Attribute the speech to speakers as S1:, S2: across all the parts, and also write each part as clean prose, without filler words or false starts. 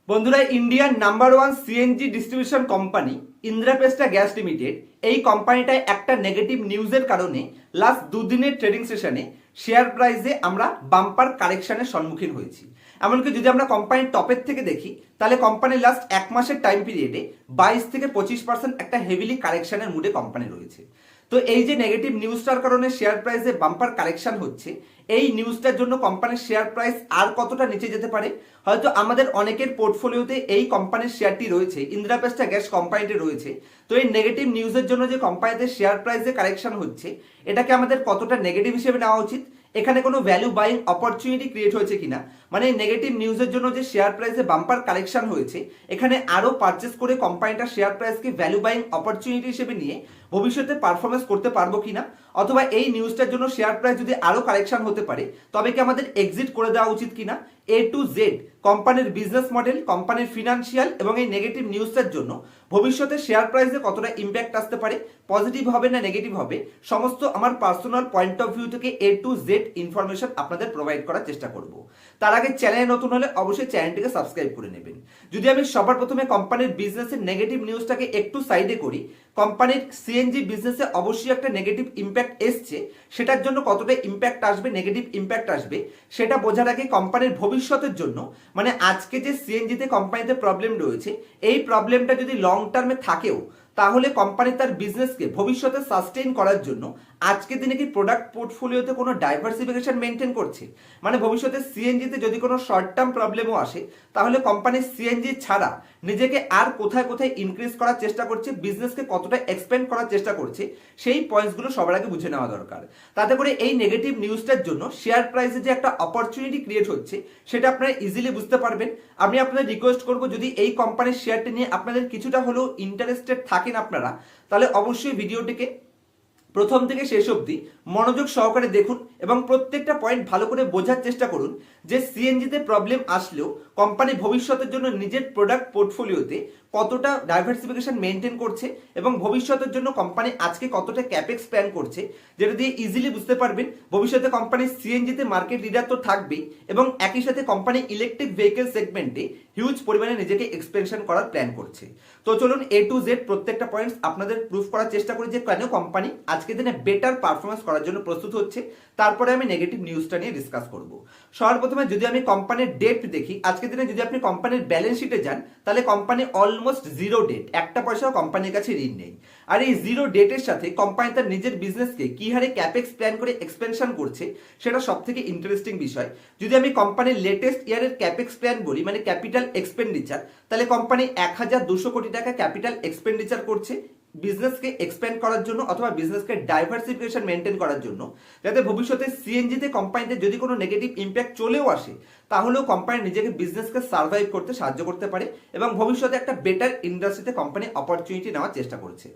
S1: বন্ধুরা, ইন্ডিয়ার number one CNG distribution company Indraprastha gas limited এই কোম্পানিটায় একটা নেগেটিভ নিউজের কারণে লাস্ট দুদিনের ট্রেডিং সেশনে শেয়ার প্রাইসে আমরা বাম্পার কারেকশনের সম্মুখীন হয়েছি। এমনকি যদি আমরা কোম্পানির টপের থেকে দেখি তাহলে কোম্পানির লাস্ট এক মাসের টাইম পিরিয়ডে 22 থেকে 25% একটা হেভিলি কারেকশনের মুডে কোম্পানি রয়েছে। তো এই যে নেগেটিভ নিউজটার কারণে শেয়ার প্রাইসে বাম্পার কারেকশন হচ্ছে, এই নিউজটার জন্য কোম্পানির শেয়ার প্রাইস আর কতটা নিচে যেতে পারে? হয়তো আমাদের অনেকের পোর্টফোলিওতে এই কোম্পানির শেয়ারটি রয়েছে, ইন্দ্রাপ্রেস্টা গ্যাস কোম্পানিটি রয়েছে। তো এই নেগেটিভ নিউজের জন্য যে কোম্পানিতে শেয়ার প্রাইসে কারেকশন হচ্ছে, এটাকে আমাদের কতটা নেগেটিভ হিসেবে নেওয়া উচিত? এখানে কোনো ভ্যালু বাইং অপরচুনিটি ক্রিয়েট হয়েছে কিনা, মানে নেগেটিভ নিউজের জন্য যে শেয়ার প্রাইসে বাম্পার কারেকশন হয়েছে, এখানে আরো পারচেস করে কোম্পানিটার শেয়ার প্রাইসকে ভ্যালু বাইং অপরচুনিটি হিসেবে নিয়ে ভবিষ্যতে পারফরমেন্স করতে পারবো কিনা, অথবা এই নিউজটার জন্য শেয়ার প্রাইস যদি আরো কারেকশন হতে পারে তবে কি আমাদের এক্সিট করে দেওয়া উচিত কিনা। এ টু জেড কোম্পানির বিজনেস মডেল, কোম্পানির ফিনান্সিয়াল এবং এই নেগেটিভ নিউজটার জন্য ভবিষ্যতে শেয়ার প্রাইসে কতটা ইম্প্যাক্ট আসতে পারে, পজিটিভ হবে না নেগেটিভ হবে, সমস্ত আমার পার্সোনাল পয়েন্ট অফ ভিউ থেকে এ টু জেড ইনফরমেশন আপনাদের প্রোভাইড করার চেষ্টা করব। তার আগে চ্যানেলে নতুন হলে অবশ্যই চ্যানেলটিকে সাবস্ক্রাইব করে নেবেন। যদি আমি সবার প্রথমে কোম্পানির বিজনেসের নেগেটিভ নিউজটাকে একটু সাইডে করি, কোম্পানির সিএনজি বিজনেসে অবশ্যই একটা নেগেটিভ ইম্প্যাক্ট এসছে, সেটার জন্য কতটা ইম্প্যাক্ট আসবে, নেগেটিভ ইম্প্যাক্ট আসবে, সেটা বোঝার আগে কোম্পানির ভবিষ্যতের জন্য, মানে আজকে যে সিএনজিতে কোম্পানিতে প্রবলেম রয়েছে, এই প্রবলেমটা যদি লং টার্মে থাকেও তাহলে কোম্পানি তার বিজনেসকে ভবিষ্যতে সাস্টেইন করার জন্য আজকের দিনে কি প্রোডাক্ট পোর্টফোলিওতে কোনো ডাইভার্সিফিকেশন মেনটেন করছে, মানে ভবিষ্যতে সিএনজিতে যদি কোনো শর্ট টার্ম প্রবলেমও আসে তাহলে কোম্পানি সিএনজি ছাড়া নিজেকে আর কোথায় কোথায় ইনক্রিজ করার চেষ্টা করছে, বিজনেসকে কতটা এক্সপেন্ড করার চেষ্টা করছে, সেই পয়েন্টসগুলো সবার আগে বুঝে নেওয়া দরকার। তাতে করে এই নেগেটিভ নিউজটার জন্য শেয়ার প্রাইসে যে একটা অপরচুনিটি ক্রিয়েট হচ্ছে সেটা আপনারা ইজিলি বুঝতে পারবেন। আমি আপনাদের রিকোয়েস্ট করব, যদি এই কোম্পানির শেয়ারটি নিয়ে আপনাদের কিছুটা হলেও ইন্টারেস্টেড থাকেন আপনারা, তাহলে অবশ্যই ভিডিওটিকে প্রথম থেকে শেষ অবধি মনোযোগ সহকারে দেখুন এবং প্রত্যেকটা পয়েন্ট ভালো করে বোঝার চেষ্টা করুন যে সিএনজিতে প্রবলেম আসলেও কোম্পানি ভবিষ্যতের জন্য নিজের প্রোডাক্ট পোর্টফোলিওতে কতটা ডাইভার্সিফিকেশন মেনটেন করছে এবং ভবিষ্যতের জন্য কোম্পানি আজকে কতটা ক্যাপেক্স প্ল্যান করছে, যেটা দিয়ে ইজিলি বুঝতে পারবেন ভবিষ্যতে কোম্পানি সিএনজিতে মার্কেট লিডার তো থাকবেই এবং একই সাথে কোম্পানি ইলেকট্রিক ভেহিকেল সেগমেন্টে হিউজ পরিমাণে নিজেকে এক্সপেনশন করার প্ল্যান করছে। তো চলুন এ টু জেড প্রত্যেকটা পয়েন্টস আপনাদের প্রুফ করার চেষ্টা করি যে কেন কোম্পানি আজকের দিনে বেটার পারফরমেন্স করার জন্য প্রস্তুত হচ্ছে। তারপরে আমি নেগেটিভ নিউজটা নিয়ে ডিসকাস করব। সবার প্রথমে যদি আমি কোম্পানির ডেট দেখি, আজকের দিনে যদি আপনি কোম্পানির ব্যালেন্স শিটে যান তাহলে কোম্পানি অলমোস্ট জিরো ডেট, একটা পয়সাও কোম্পানির কাছে ঋণ নেই। আর এই জিরো ডেটের সাথে কোম্পানি তার নিজের বিজনেসকে কি হারে ক্যাপেক্স প্ল্যান করে এক্সপেনশন করছে সেটা সব থেকে ইন্টারেস্টিং বিষয়। যদি আমি কোম্পানির লেটেস্ট ইয়ারের ক্যাপেক্স প্ল্যান বলি, মানে ক্যাপিটাল এক্সপেন্ডিচার, তাহলে কোম্পানি 1200 কোটি টাকা ক্যাপিটাল এক্সপেন্ডিচার করছে বিজনেসকে এক্সপ্যান্ড করার জন্য অথবা বিজনেসকে ডাইভার্সিফিকেশন মেনটেন করার জন্য, যাতে ভবিষ্যতে সিএনজিতে কোম্পানিতে যদি কোনো নেগেটিভ ইম্প্যাক্ট চলেও আসে তাহলেও কোম্পানি নিজেকে বিজনেসকে সার্ভাইভ করতে সাহায্য করতে পারে এবং ভবিষ্যতে একটা বেটার ইন্ডাস্ট্রিতে কোম্পানি অপরচুনিটি নেওয়ার চেষ্টা করছে।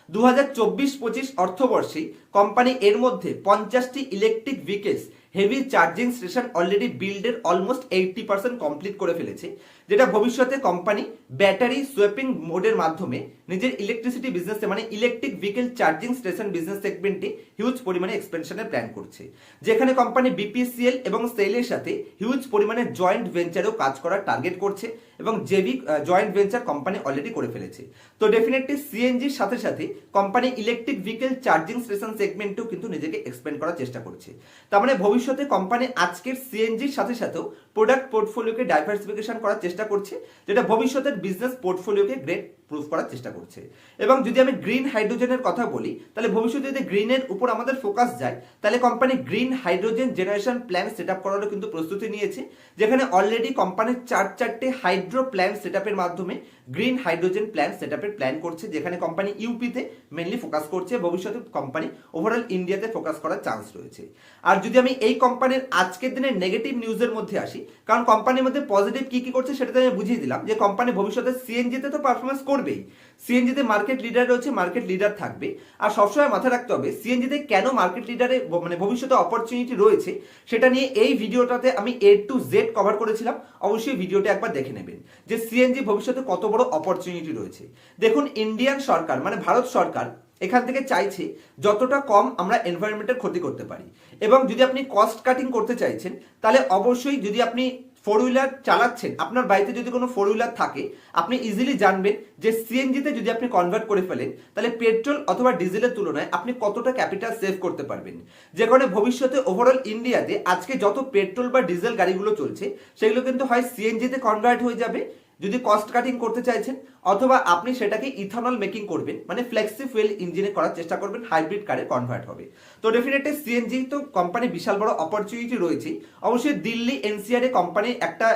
S1: 2024-25 অর্থবর্ষে কোম্পানি এর মধ্যে 50টি electric vehicles heavy charging station already বিল্ডের অলমোস্ট 80% কমপ্লিট করে ফেলেছে, যেটা ভবিষ্যতে কোম্পানি ব্যাটারি সোয়াপিং মোডের মাধ্যমে নিজের ইলেকট্রিসিটি বিজনেসে, মানে electric vehicle charging station business সেগমেন্টে হিউজ পরিমাণে এক্সপেনশনের প্ল্যান করছে, যেখানে কোম্পানি বিপিসিএল এবং সেলের সাথে হিউজ পরিমাণে জয়েন্ট ভেঞ্চারেও কাজ করার টার্গেট করছে এবং JV joint venture company already করে ফেলেছে। তো ডেফিনেটলি সিএনজির সাথে সাথে company electric vehicle charging station সেগমেন্টেও কিন্তু নিজেকে এক্সপেন্ড করার চেষ্টা করছে। তার মানে ভবিষ্যতে কোম্পানি আজকের সিএনজির সাথে সাথেও প্রোডাক্ট পোর্টফোলিওকে ডাইভার্সিফিকেশন করার চেষ্টা করছে, যেটা ভবিষ্যতের বিজনেস পোর্টফোলিওকে গ্রেট প্রুফ করার চেষ্টা করছে। এবং যদি আমি গ্রিন হাইড্রোজেনের কথা বলি তাহলে ভবিষ্যতে যদি গ্রিনের উপর আমাদের ফোকাস যায় তাহলে company green hydrogen generation plan set up করারও কিন্তু প্রস্তুতি নিয়েছে, যেখানে অলরেডি কোম্পানির 4টি হাইড্রো প্ল্যান সেট আপের মাধ্যমে গ্রিন হাইড্রোজেন প্ল্যান সেট আপের প্ল্যান করছে, যেখানে কোম্পানি ইউপিতে মেনলি ফোকাস করছে, ভবিষ্যতে কোম্পানি ওভারঅল ইন্ডিয়াতে ফোকাস করার চান্স রয়েছে। আর যদি আমি এই কোম্পানির আজকের দিনের নেগেটিভ নিউজের মধ্যে আসি, কারণ কোম্পানির মধ্যে পজিটিভ কি কি করছে সেটা আমি বুঝিয়ে দিলাম যে কোম্পানি ভবিষ্যতে সিএনজিতে তো পারফরমেন্স করবেই, সিএনজিতে মার্কেট লিডার রয়েছে, মার্কেট লিডার থাকবে। আর সবসময় মাথায় রাখতে হবে সিএনজিতে কেন মার্কেট লিডারে মানে ভবিষ্যতে অপরচুনিটি রয়েছে সেটা নিয়ে এই ভিডিওটাতে আমি এ টু জেড কভার করেছিলাম, অবশ্যই ভিডিওটা একবার দেখে নেবেন যে সিএনজি ভবিষ্যতে কত বড় অপরচুনিটি রয়েছে। দেখুন, ইন্ডিয়ান সরকার মানে ভারত সরকার এখান থেকে চাইছে যতটা কম আমরা এনভায়রনমেন্টের ক্ষতি করতে পারি, এবং যদি আপনি কস্ট কাটিং করতে চাইছেন তাহলে অবশ্যই যদি আপনি ফোর হুইলার চালাচ্ছেন, আপনার বাড়িতে যদি কোনো ফোর হুইলার থাকে, আপনি ইজিলি জানবেন যে সিএনজিতে যদি আপনি কনভার্ট করে ফেলেন তাহলে পেট্রোল অথবা ডিজেলের তুলনায় আপনি কতটা ক্যাপিটাল সেভ করতে পারবেন। যে কারণে ভবিষ্যতে ওভারঅল ইন্ডিয়াতে আজকে যত পেট্রোল বা ডিজেল গাড়িগুলো চলছে সেগুলো কিন্তু হয় সিএনজিতে কনভার্ট হয়ে যাবে যদি কস্ট কাটিং করতে চাইছেন, অথবা আপনি সেটাকে ইথানল মেকিং করবেন, মানে ফ্লেক্সি ফুয়েল ইঞ্জিনে করার চেষ্টা করবেন, হাইব্রিড কারে কনভার্ট হবে। তো ডেফিনেটলি সিএনজি তো কোম্পানি বিশাল বড় অপরচুনিটি রয়েছে। অবশ্যই দিল্লি এনসিআর এ কোম্পানি একটা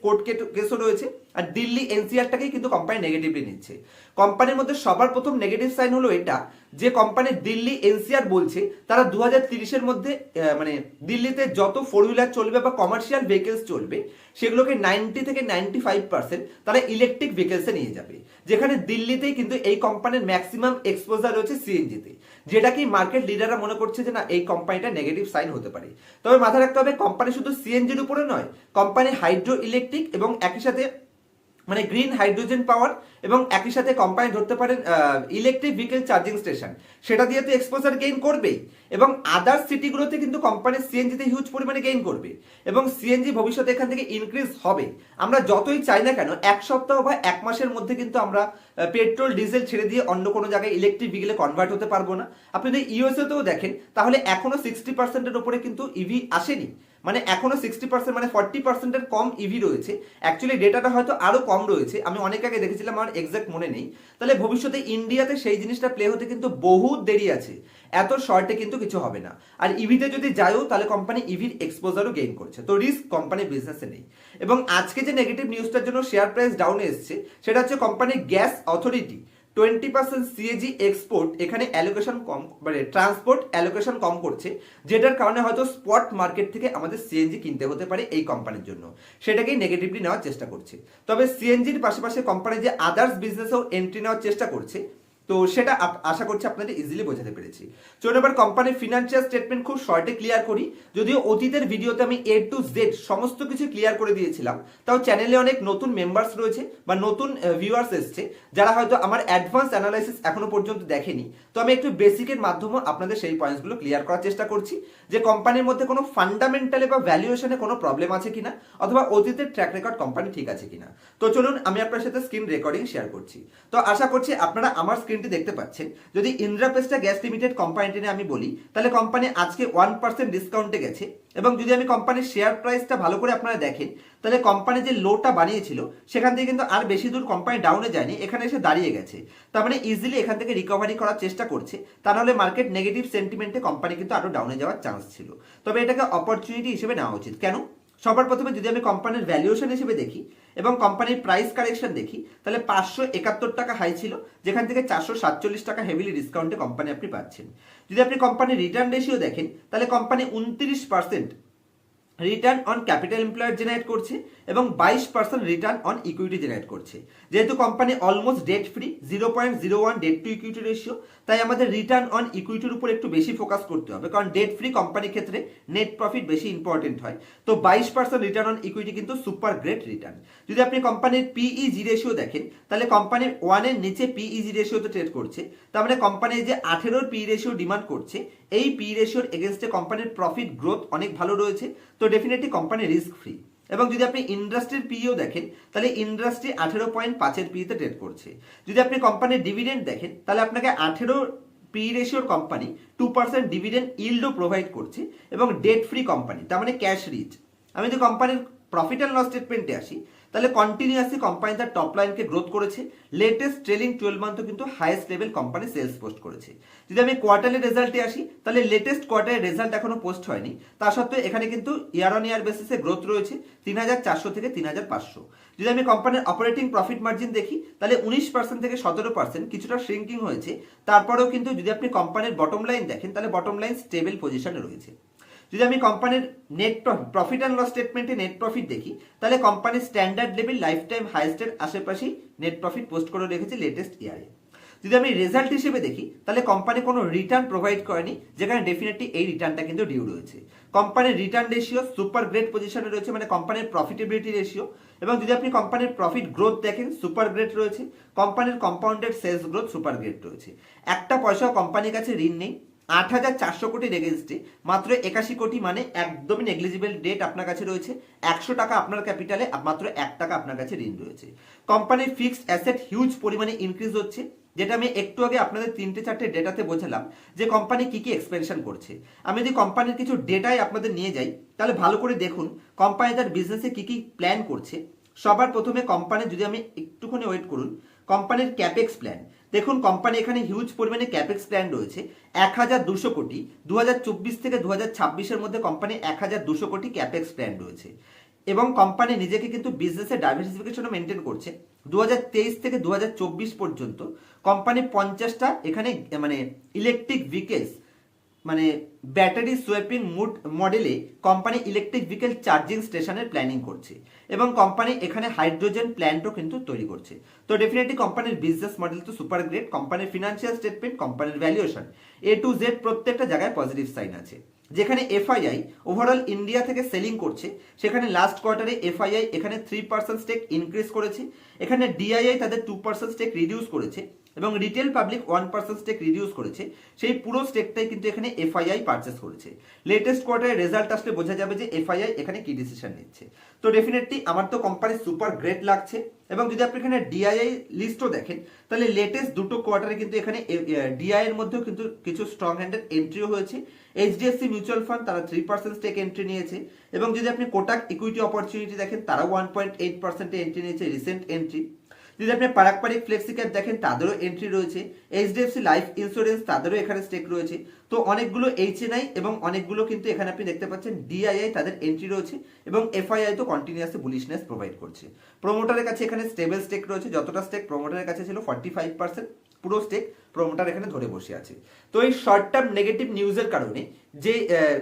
S1: কোর্ট কেসও রয়েছে, আর দিল্লি এনসিআরটাকেই কিন্তু কোম্পানি নেগেটিভলি নিচ্ছে। কোম্পানির মধ্যে সবার প্রথম নেগেটিভ সাইন হলো এটা যে কোম্পানি দিল্লি এনসিআর বলছে তারা 2030-এর মধ্যে মানে দিল্লিতে যত ফোর হুইলার চলবে বা কমার্শিয়াল ভেহিকেলস চলবে সেগুলোকে 90 থেকে 95% তারা ইলেকট্রিক ভেহিকেলসে নিয়ে যাবে, যেখানে দিল্লিতেই কিন্তু এই কোম্পানির ম্যাক্সিমাম এক্সপোজার রয়েছে সিএনজিতে, যেটা কি মার্কেট লিডাররা মনে করছে যে না এই কোম্পানিটা নেগেটিভ সাইন হতে পারে। তবে মাথায় রাখতে হবে কোম্পানি শুধু সিএনজির উপরে নয়, কোম্পানি হাইড্রো ইলেকট্রিক এবং একই সাথে মানে গ্রিন হাইড্রোজেন পাওয়ার এবং একই সাথে কোম্পানি ধরতে পারেন ইলেকট্রিক ভেহিকেল চার্জিং স্টেশন, সেটা দিয়ে তো এক্সপোজার গেইন করবেই, এবং আদার্স সিটিগুলোতে কিন্তু কোম্পানি সিএনজিতে হিউজ পরিমাণে গেইন করবে এবং সিএনজি ভবিষ্যতে এখান থেকে ইনক্রিজ হবে। আমরা যতই চাই না কেন এক সপ্তাহ বা এক মাসের মধ্যে কিন্তু আমরা পেট্রোল ডিজেল ছেড়ে দিয়ে অন্য কোনো জায়গায় ইলেকট্রিক ভেহিকেলে কনভার্ট হতে পারবো না। আপনি যদি ইউএসএতেও দেখেন তাহলে এখনো 60%-এর উপরে কিন্তু ইভি আসেনি, মানে এখনো 60% মানে 40%-এর কম ইভি রয়েছে। অ্যাকচুয়ালি ডেটাটা হয়তো আরো কম রয়েছে, আমি অনেক আগে দেখেছিলাম, আমার এক্সাক্ট মনে নেই। তাহলে ভবিষ্যতে ইন্ডিয়াতে সেই জিনিসটা প্লে হতে কিন্তু বহুত দেরি আছে, এত শর্টে কিন্তু কিছু হবে না। আর ইভিতে যদি যায়ও তাহলে কোম্পানি ইভির এক্সপোজারও গেইন করছে, তো রিস্ক কোম্পানির বিজনেসে নেই। এবং আজকে যে নেগেটিভ নিউজটার জন্য শেয়ার প্রাইস ডাউনে এসছে সেটা হচ্ছে কোম্পানির গ্যাস অথরিটি 20% সিএজি এক্সপোর্ট এখানে অ্যালোকেশন কম, মানে ট্রান্সপোর্ট অ্যালোকেশন কম করছে, যেটার কারণে হয়তো স্পট মার্কেট থেকে আমাদের সিএনজি কিনতে হতে পারে এই কোম্পানির জন্য, সেটাকেই নেগেটিভলি নেওয়ার চেষ্টা করছে। তবে সিএনজির পাশাপাশি কোম্পানি যে আদার্স বিজনেসেও এন্ট্রি নেওয়ার চেষ্টা করছে, তো সেটা আশা করছি আপনাদের ইজিলি বোঝাতে পেরেছি। চলুন এবার কোম্পানির ফিনান্সিয়াল স্টেটমেন্ট খুব শর্টে ক্লিয়ার করি। যদিও অতীতের ভিডিওতে আমি A to Z সমস্ত কিছু ক্লিয়ার করে দিয়েছিলাম, তাও চ্যানেলে অনেক নতুন মেম্বার্স রয়েছে বা নতুন ভিউয়ার্স এসছে যারা হয়তো আমার অ্যাডভান্স অ্যানালাইসিস এখনো পর্যন্ত দেখেনি, তো আমি একটু বেসিকের মাধ্যমে আপনাদের সেই পয়েন্টসগুলো ক্লিয়ার করার চেষ্টা করছি যে কোম্পানির মধ্যে কোনো ফান্ডামেন্টালে বা ভ্যালুয়েশনে কোনো প্রবলেম আছে কিনা, অথবা অতীতের ট্র্যাক রেকর্ড কোম্পানি ঠিক আছে কিনা। তো চলুন আমি আপনার সাথে স্ক্রিন রেকর্ডিং শেয়ার করছি। তো আশা করছি আপনারা আমার স্ক্রিনটি দেখতে পাচ্ছেন। যদি ইন্দ্রাপ্রেস্টা গ্যাস লিমিটেড কোম্পানিটি নিয়ে আমি বলি তাহলে কোম্পানি আজকে 1% ডিসকাউন্টে গেছে, এবং যদি আমি কোম্পানির শেয়ার প্রাইসটা ভালো করে আপনারা দেখেন তাহলে কোম্পানি যে লোটা বানিয়েছিল সেখান থেকে কিন্তু আর বেশি দূর কোম্পানি ডাউনে যায়নি, এখানে এসে দাঁড়িয়ে গেছে। তার মানে ইজিলি এখান থেকে রিকভারি করার চেষ্টা করছে, তা নাহলে মার্কেট নেগেটিভ সেন্টিমেন্টে কোম্পানি কিন্তু আরো ডাউনে যাওয়ার চান্স ছিল। তবে এটাকে অপরচুনিটি হিসেবে নেওয়া উচিত। কেন? সবার প্রথমে যদি আমি কোম্পানির ভ্যালুয়েশন হিসেবে দেখি এবং কোম্পানির প্রাইস কারেকশন দেখি তাহলে 571 টাকা হাই ছিল, যেখান থেকে 447 টাকা হেভিলি ডিসকাউন্টে কোম্পানি আপনি পাচ্ছেন। যদি আপনি কোম্পানির রিটার্ন রেশিও দেখেন তাহলে company 29% return on capital employed generate করছে এবং 22% রিটার্ন অন ইকুইটি জেনারেট করছে। যেহেতু company almost debt free, 0.01 debt to equity ratio, তাই আমাদের রিটার্ন অন ইকুইটির উপর একটু বেশি ফোকাস করতে হবে, কারণ ডেট ফ্রি কোম্পানির ক্ষেত্রে নেট প্রফিট বেশি ইম্পর্টেন্ট হয়। তো 22% রিটার্ন অন ইকুইটি কিন্তু সুপার গ্রেট রিটার্ন। যদি আপনি কোম্পানির পিইজি রেশিও দেখেন তাহলে কোম্পানি 1 এর নিচে পিইজি রেশিওতে ট্রেড করছে, তার মানে কোম্পানি যে 18 পি রেশিও ডিমান্ড করছে এই পি রেশিওর এগেনস্টে কোম্পানির প্রফিট গ্রোথ অনেক ভালো রয়েছে, তো ডেফিনেটলি কোম্পানি রিস্ক ফ্রি। এবং যদি আপনি ইন্ডাস্ট্রির পিও দেখেন তাহলে ইন্ডাস্ট্রি 18.5-এর পিতে ট্রেড করছে। যদি আপনি কোম্পানির ডিভিডেন্ড দেখেন তাহলে আপনাকে 18 পি রেশিওর কোম্পানি 2% ডিভিডেন্ড ইল্ডও প্রোভাইড করছে এবং ডেট ফ্রি কোম্পানি, তার মানে ক্যাশ রিচ। আমি যদি কোম্পানির প্রফিট অ্যান্ড লস স্টেটমেন্টে আসি তাহলে কন্টিনিউয়াসলি কোম্পানি তার টপ লাইনকে গ্রোথ করেছে, লেটেস্ট ট্রেলিং 12 মান্থও কিন্তু highest level company sales post করেছে। যদি আমি কোয়ার্টারলি রেজাল্টে আসি তাহলে লেটেস্ট কোয়ার্টারের রেজাল্ট এখনো পোস্ট হয়নি, তা সত্ত্বেও এখানে কিন্তু ইয়ার অন ইয়ার বেসিসে গ্রোথ রয়েছে 3400 থেকে 3500। যদি আমি কোম্পানির অপারেটিং প্রফিট মার্জিন দেখি তাহলে 19% থেকে 17%, কিছুটা শ্রিঙ্কিং হয়েছে, তারপরেও কিন্তু যদি আপনি কোম্পানির বটম লাইন দেখেন তাহলে বটম লাইন স্টেবল পজিশনে রয়েছে। যদি আমি কোম্পানির নেট প্রফিট অ্যান্ড লস স্টেটমেন্টে নেট প্রফিট দেখি তাহলে কোম্পানির স্ট্যান্ডার্ড লেভেল লাইফ টাইম হাইস্টের আশেপাশেই নেট প্রফিট পোস্ট করে রেখেছে লেটেস্ট ইয়ারে। যদি আমি রেজাল্ট হিসেবে দেখি তাহলে কোম্পানি কোনো রিটার্ন প্রোভাইড করেনি, যেখানে ডেফিনেটলি এই রিটার্নটা কিন্তু ডিউ রয়েছে। কোম্পানির রিটার্ন রেশিও সুপার গ্রেট পজিশনে রয়েছে, মানে কোম্পানির প্রফিটেবিলিটি রেশিও। এবং যদি আপনি কোম্পানির প্রফিট গ্রোথ দেখেন সুপার গ্রেট রয়েছে, কোম্পানির compounded sales growth super great রয়েছে। একটা পয়সাও কোম্পানির কাছে ঋণ নেই, 8,400 কোটির এগেনস্টে মাত্র 81 কোটি, মানে একদমই নেগলিজিবল ডেট আপনার কাছে রয়েছে। 100 টাকা আপনার ক্যাপিটালে মাত্র 1 টাকা আপনার কাছে ঋণ রয়েছে। কোম্পানির ফিক্সড অ্যাসেট হিউজ পরিমাণে ইনক্রিজ হচ্ছে, যেটা আমি একটু আগে আপনাদের 3-4টে ডেটাতে বোঝালাম যে কোম্পানি কি কি এক্সপেনশন করছে। আমি যদি কোম্পানির কিছু ডেটাই আপনাদের নিয়ে যাই, তাহলে ভালো করে দেখুন কোম্পানি তার বিজনেসে কি কি প্ল্যান করছে। সবার প্রথমে কোম্পানি, যদি আমি একটুখানি ওয়েট করুন, কোম্পানির ক্যাপেক্স প্ল্যান দেখুন। কোম্পানি এখানে হিউজ পরিমাণে ক্যাপেক্স প্ল্যান রয়েছে 1,200 কোটি। 2024 থেকে 2026-এর মধ্যে কোম্পানি 1,200 কোটি ক্যাপেক্স প্ল্যান রয়েছে। এবং কোম্পানি নিজেকে কিন্তু বিজনেসের ডাইভার্সিফিকেশনও মেনটেন করছে। 2023 থেকে 2024 পর্যন্ত কোম্পানি 50টা এখানে মানে ইলেকট্রিক ভেহিকেলস, মানে ব্যাটারি সোয়াপিং মডেলে কোম্পানি ইলেকট্রিক ভেহিকেল চার্জিং স্টেশনের প্ল্যানিং করছে। এবং কোম্পানি এখানে হাইড্রোজেন প্ল্যান্টও কিন্তু তৈরি করছে। তো ডেফিনেটলি কোম্পানির বিজনেস মডেল তো সুপার গ্রেট। কোম্পানির ফিনান্সিয়াল স্টেটমেন্ট, কোম্পানির ভ্যালুয়েশন, A to Z প্রত্যেকটা জায়গায় পজিটিভ সাইন আছে। যেখানে এফআইআই ওভারঅল ইন্ডিয়া থেকে সেলিং করছে, সেখানে লাস্ট কোয়ার্টারে এফআইআই এখানে 3% স্টেক ইনক্রিজ করেছে। এখানে ডিআইআই তাদের 2% স্টেক রিডিউস করেছে এবং রিটেল পাবলিক 1% স্টেক রিডিউস করেছে। সেই পুরো স্টেকটাই কিন্তু এখানে এফআইআই পারচেস করেছে। লেটেস্ট কোয়ার্টারে রেজাল্ট আসলে বোঝা যাবে যে এফআইআই এখানে কি ডিসিশন নিচ্ছে। তো ডেফিনেটলি আমার তো কোম্পানি সুপার গ্রেট লাগছে। এবং যদি আপনি এখানে ডিআইআই লিস্টও দেখেন, তাহলে লেটেস্ট দুটো কোয়ার্টারে কিন্তু এখানে ডিআই এর মধ্যেও কিন্তু কিছু স্ট্রং হ্যান্ডেড এন্ট্রিও হয়েছে। এইচডিএফসি মিউচুয়াল ফান্ড তারা 3% স্টেক এন্ট্রি নিয়েছে। এবং যদি আপনি কোটাক ইকুইটি অপরচুনিটি দেখেন, তারাও 1.8% এন্ট্রি নিয়েছে, রিসেন্ট এন্ট্রি। যদি আপনি পারাকপারিক ফ্লেক্সি ক্যাপ দেখেন, তাদেরও এন্ট্রি রয়েছে। এইচডিএফসি লাইফ ইন্স্যুরেন্স, তাদেরও এখানে স্টেক রয়েছে। তো অনেকগুলো এইচএনআই এবং অনেকগুলো কিন্তু এখানে আপনি দেখতে পাচ্ছেন ডিআইআই তাদের এন্ট্রি রয়েছে। এবং এফআইআই তো কন্টিনিউয়াসলি বুলিশনেস প্রোভাইড করছে। প্রোমোটারের কাছে এখানে স্টেবল স্টেক রয়েছে। যতটা স্টেক প্রোমোটারের কাছে ছিল 45%, পুরো স্টেক প্রোমোটার এখানে ধরে বসে আছে। তো এই শর্ট টার্ম নেগেটিভ নিউজের কারণে, যে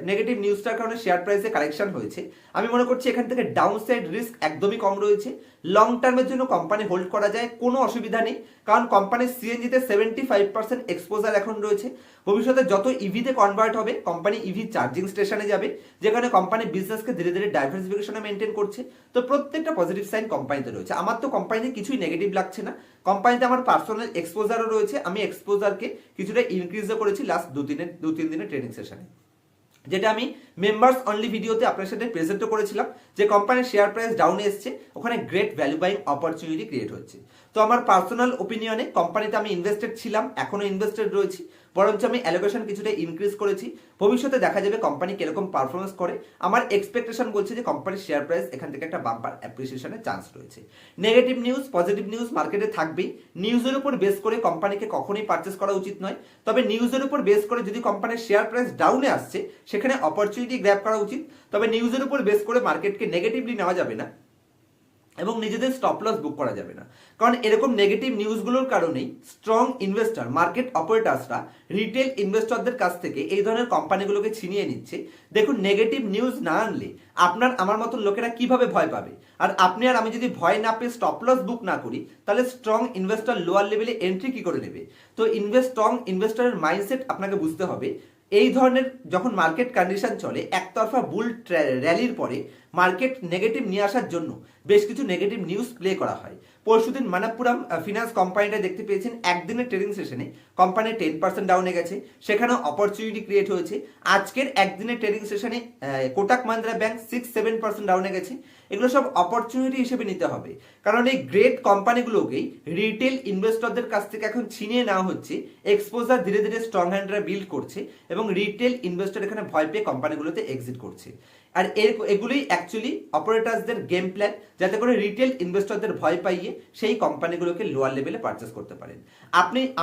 S1: নেগেটিভ নিউজটার কারণে শেয়ার প্রাইসে কারেকশন হয়েছে, আমি মনে করছি এখান থেকে ডাউনসাইড রিস্ক একদমই কম রয়েছে। লং টার্মের জন্য কোম্পানি হোল্ড করা যায়, কোনো অসুবিধা নেই। কারণ কোম্পানির সিএনজিতে 75% এক্সপোজার এখন রয়েছে। ভবিষ্যতে যত ইভিতে কনভার্ট হবে, কোম্পানি ইভি চার্জিং স্টেশনে যাবে, যেখানে কোম্পানি বিজনেসকে ধীরে ধীরে ডাইভার্সিফিকেশনে মেনটেন করছে। তো প্রত্যেকটা পজিটিভ সাইন কোম্পানিতে রয়েছে। আমার তো কোম্পানিতে কিছুই নেগেটিভ লাগছে না। কোম্পানিতে আমার পার্সোনাল এক্সপোজারও রয়েছে। আমি এক্সপোজারকে কিছুটা ইনক্রিজও করেছি লাস্ট 2-3 দিনের ট্রেডিং সেশনে, যেটা আমি মেম্বার্স অনলি ভিডিওতে আপনার সাথে প্রেজেন্টও করেছিলাম, যে কোম্পানির শেয়ার প্রাইস ডাউনে এসছে, ওখানে great value buying opportunity create হচ্ছে। তো আমার পার্সোনাল ওপিনিয়নে কোম্পানিতে আমি ইনভেস্টেড ছিলাম, এখনো ইনভেস্টেড রয়েছি, বরঞ্চ আমি অ্যালোকেশন কিছুটা ইনক্রিজ করেছি। ভবিষ্যতে দেখা যাবে কোম্পানি কিরকম পারফরমেন্স করে। আমার এক্সপেকটেশন বলছে যে কোম্পানির শেয়ার প্রাইস এখান থেকে একটা বাম্পার অ্যাপ্রিসিয়েশনের চান্স রয়েছে। নেগেটিভ নিউজ, পজিটিভ নিউজ মার্কেটে থাকবেই। নিউজের উপর বেস করে কোম্পানিকে কখনোই পারচেস করা উচিত নয়। তবে নিউজের উপর বেস করে যদি কোম্পানির শেয়ার প্রাইস ডাউনে আসছে, সেখানে অপরচুনিটি গ্র্যাব করা উচিত। তবে নিউজের উপর বেস করে মার্কেটকে নেগেটিভলি নেওয়া যাবে না এবং নিজেদের স্টপ লস বুক করা যাবে না। কারণ এরকম নেগেটিভ নিউজগুলোর কারণেই স্ট্রং ইনভেস্টর, মার্কেট অপারেটার্সরা রিটেল ইনভেস্টরদের কাছ থেকে এই ধরনের কোম্পানিগুলোকে ছিনিয়ে নিচ্ছে। দেখুন, নেগেটিভ নিউজ না আনলে আপনার আমার মতন লোকেরা কিভাবে ভয় পাবে? আর আপনি আর আমি যদি ভয় না পেয়ে স্টপ লস বুক না করি, তাহলে স্ট্রং ইনভেস্টর লোয়ার লেভেলে এন্ট্রি কি করে নেবে? তো স্ট্রং ইনভেস্টরের মাইন্ডসেট আপনাকে বুঝতে হবে। এই ধরনের যখন মার্কেট কন্ডিশন চলে, একতরফা বুল র্যালির পরে মার্কেট নেগেটিভ নিয়ে আসার জন্য বেশ কিছু নেগেটিভ নিউজ প্লে করা হয়। পরশুদিন মানাপ্পুরম ফিনান্স কোম্পানিটা দেখতে পেয়েছেন, একদিনের ট্রেডিং সেশনে কোম্পানি 10% ডাউনে গেছে, সেখানেও অপরচুনিটি ক্রিয়েট হয়েছে। আজকের একদিনের ট্রেডিং সেশনে কোটাক মাহিন্দ্রা ব্যাংক 6-7% ডাউনে গেছে। এগুলো সব অপরচুনিটি হিসেবে নিতে হবে, কারণ এই গ্রেট কোম্পানিগুলোকেই রিটেল ইনভেস্টরদের কাছ থেকে এখন ছিনিয়ে নেওয়া হচ্ছে। এক্সপোজার ধীরে ধীরে স্ট্রং হ্যান্ডরা বিল্ড করছে এবং রিটেল ইনভেস্টর এখানে ভয় পেয়ে কোম্পানিগুলোতে এক্সিট করছে। আর এগুলোই অ্যাকচুয়ালি অপারেটার্সদের গেম প্ল্যান, যাতে করে রিটেল ইনভেস্টরদের ভয় পাইয়ে সেই কোম্পানিগুলোকে লোয়ার লেভেলে পারচেস করতে পারেন।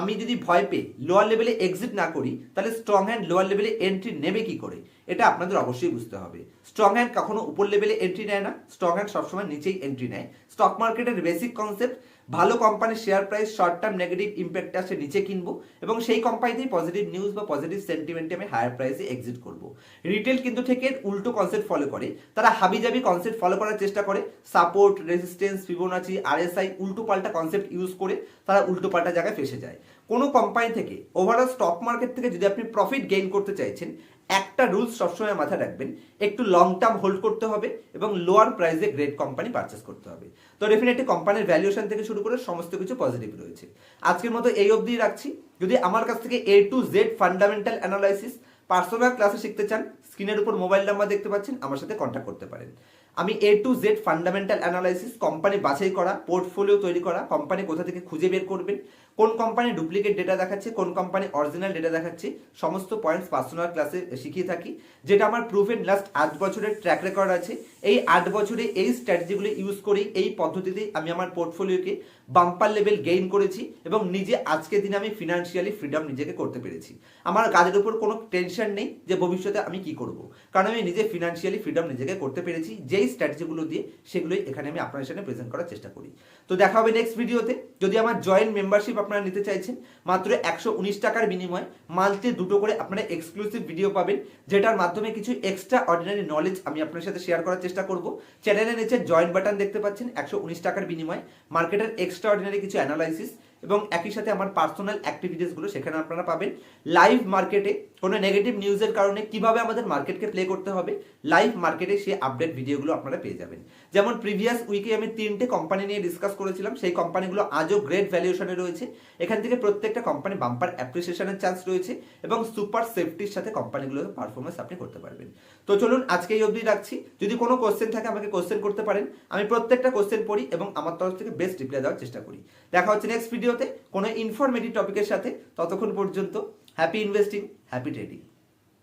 S1: আমি যদি ভয় পেয়ে লোয়ার লেভেলে এক্সিট না করি, তাহলে স্ট্রং হ্যান্ড লোয়ার লেভেলে এন্ট্রি নেবে কি করে? এটা আপনাদের অবশ্যই বুঝতে হবে। স্ট্রং হ্যান্ড কখনো উপর লেভেলে এন্ট্রি নেয় না, স্ট্রং হ্যান্ড সবসময় নিচেই এন্ট্রি নেয়। স্টক মার্কেটের বেসিক কনসেপ্ট, ভালো কোম্পানির share price short term negative impact আসে নিচে কিনবো এবং সেই কোম্পানিতেই পজিটিভ নিউজ বা পজিটিভ সেন্টিমেন্টে আমি হায়ার প্রাইসে এক্সিট করবো। রিটেল কিন্তু থেকে উল্টো কনসেপ্ট ফলো করে, তারা হাবিজাবি কনসেপ্ট ফলো করার চেষ্টা করে। সাপোর্ট, রেজিস্ট্যান্স, ফিবোনাচি, আরএসআই উল্টো পাল্টা কনসেপ্ট ইউজ করে তারা উল্টো পাল্টা জায়গায় ফেসে যায়। কোনো কোম্পানি থেকে ওভারঅল স্টক মার্কেট থেকে যদি আপনি প্রফিট গেইন করতে চাইছেন, একটা রুলস সবসময় মাথায় রাখবেন, একটু লং টার্ম হোল্ড করতে হবে এবং লোয়ার প্রাইসে গ্রেট কোম্পানি পারচেস করতে হবে। তো ডেফিনেটলি কোম্পানির ভ্যালুয়েশন থেকে শুরু করে সমস্ত কিছু পজিটিভ রয়েছে। আজকের মতো এই অবধি রাখছি। যদি আমার কাছ থেকে A to Z fundamental analysis personal ক্লাসে শিখতে চান, স্ক্রিনের উপর মোবাইল নাম্বার দেখতে পাচ্ছেন, আমার সাথে কন্ট্যাক্ট করতে পারেন। আমি A to Z fundamental analysis, company বাছাই করা, পোর্টফোলিও তৈরি করা, কোম্পানি কোথা থেকে খুঁজে বের করবেন, কোন কোম্পানি ডুপ্লিকেট ডেটা দেখাচ্ছে, কোন কোম্পানি অরিজিনাল ডেটা দেখাচ্ছে, সমস্ত পয়েন্টস পার্সোনাল ক্লাসে শিখিয়ে থাকি, যেটা আমার প্রুভেন লাস্ট 8 বছরের ট্র্যাক রেকর্ড আছে। এই 8 বছরে এই স্ট্র্যাটেজিগুলো ইউজ করে, এই পদ্ধতিতে আমি আমার পোর্টফোলিওকে বাম্পার লেভেল গেইন করেছি এবং নিজে আজকের দিনে আমি ফিনান্সিয়ালি ফ্রিডম নিজেকে করতে পেরেছি। আমার কাজের উপর কোনো টেনশন নেই যে ভবিষ্যতে আমি কি করব, কারণ আমি নিজে ফিনান্সিয়ালি ফ্রিডম নিজেকে করতে পেরেছি যেই স্ট্র্যাটেজিগুলো দিয়ে, সেগুলোই এখানে আমি আপনার সামনে প্রেজেন্ট করার চেষ্টা করি। তো দেখা হবে নেক্সট ভিডিওতে। যদি আমার জয়েন্ট মেম্বারশিপ আপনারা নিতে চাইছেন, মাত্র 119 টাকার বিনিময়ে মান্থলি 2টো করে আপনারা এক্সক্লুসিভ ভিডিও পাবেন, যেটার মাধ্যমে কিছু এক্সট্রা অর্ডিনারি নলেজ আমি আপনার সাথে শেয়ার করার চেষ্টা করব। চ্যানেলের নিচে জয়েন বাটন দেখতে পাচ্ছেন, 119 টাকার বিনিময়ে মার্কেটের এক্সট্রা অর্ডিনারি কিছু অ্যানালাইসিস এবং একই সাথে আমার পার্সোনাল অ্যাক্টিভিটিসগুলো সেখানে আপনারা পাবেন। লাইভ মার্কেটে কোনো নেগেটিভ নিউজের কারণে কিভাবে আমাদের মার্কেটকে প্লে করতে হবে, লাইভ মার্কেটে সেই আপডেট ভিডিওগুলো আপনারা পেয়ে যাবেন। যেমন প্রিভিয়াস উইকে আমি 3টে কোম্পানি নিয়ে ডিসকাস করেছিলাম, সেই কোম্পানিগুলো আজও গ্রেট ভ্যালুয়েশনে রয়েছে। এখান থেকে প্রত্যেকটা কোম্পানি বাম্পার অ্যাপ্রিসিয়েশনের চান্স রয়েছে এবং সুপার সেফটির সাথে কোম্পানিগুলোর পারফরমেন্স আপনি করতে পারবেন। তো চলুন আজকে এই অবধি রাখছি। যদি কোনো কোশ্চেন থাকে আমাকে কোশ্চেন করতে পারেন, আমি প্রত্যেকটা কোশ্চেন পড়ি এবং আমার তরফ থেকে বেস্ট রিপ্লাই দেওয়ার চেষ্টা করি। দেখা হচ্ছে নেক্সট ভিডিওতে কোনো ইনফরমেটিভ টপিকের সাথে। ততক্ষণ পর্যন্ত হ্যাপি ইনভেস্টিং, হ্যাপি ট্রেডিং।